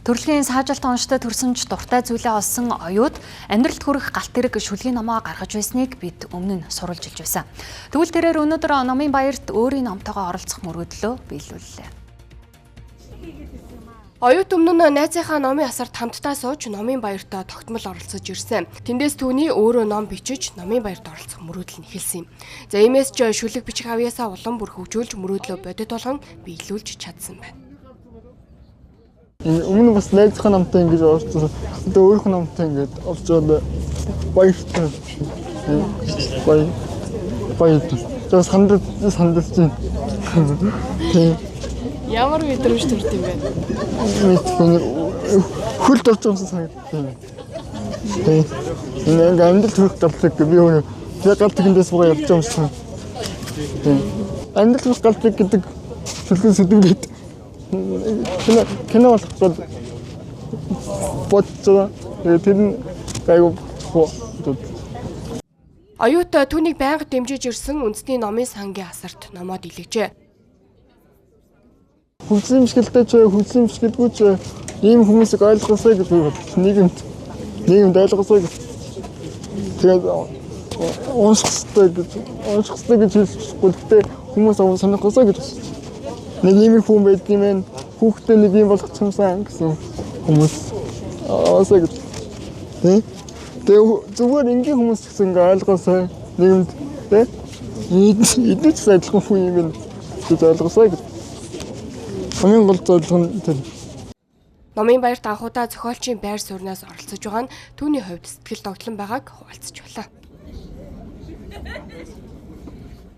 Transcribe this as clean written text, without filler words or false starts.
Төрөлхийн саажилт онцтой төрсөмж дуртай зүйлээ олсон оюут амьдралд хүрэх галт тэрэг шүлгийн номоо гаргаж байсныг бид өмнө нь сурвалж илж байсан. Тэгвэл тэрээр өнөөдөр номын баярт өөрийн номтойгоо оролцох мөрөөдлөө биелүүллээ. Оюут өмнө нь найзынхаа номын асарт хамтдаа сууж номын баяртаа тогтмол оролцож ирсэн. Тэндээс түүний өөрөө ном бичиж номын баярт оролцох мөрөөдөл нь эхэлсэн юм. За иймээс ч шүлэг бичих авьяасаа улам бүр хөгжүүлж мөрөөдлөө бодит болгон биелүүлж чадсан байна. Өмнө бас найзынхаа номтой ингэж оролцсон. Одоо өөрийнхөө номтой ингэж олж байгаа баяртай. Баяртай. За сандарч байна. Тийм. Ямар мэдрэмж төрд юм бэ? Хөлд орж байгаа санагдсан. Тийм. Энэ амьдрал төрөх галтлаг би өөрөө яг галтлагдээс боо явж байгаа юм. Тийм. Амьдрал төрөх галтлаг гэдэг шүлгэн сэдвүүд кино болох бодож байгаа. Тэр нь гайгүй хоо. Оюут түүнийг байнга дэмжиж ирсэн үндэсний номын сангийн асарт номоод илгэжээ. Хөгжлийн бишгэлтэй ч хөгжлийн бишгэлгүй ч ийм хүмүүсийг ойлгосоо гэж би бодлоо. Нийгэмд ойлгосоо гэж. Тэгээд уншихстай гэж хэлчихгүй. Гэхдээ хүмүүс сонирхосоо гэж. Нэг ийм хүн байдаг юм байна. Хүүхдээ нэг юм болгох юмсан гэсэн хүмүүс аасаа гэж. Тэгээ зүгээр энгийн хүмүүс гэсэн ингээ ойлгосоо нийгэмд эдгээр сайдлах хүн юм байна гэж ойлгосоо гэж. Хамгийн гол зорилго нь тэр. Номын баярт анхудаа зохиолчийн байр сууриас оролцож байгаа нь түүний хувьд сэтгэл догтлон байгааг хуваалцж байлаа.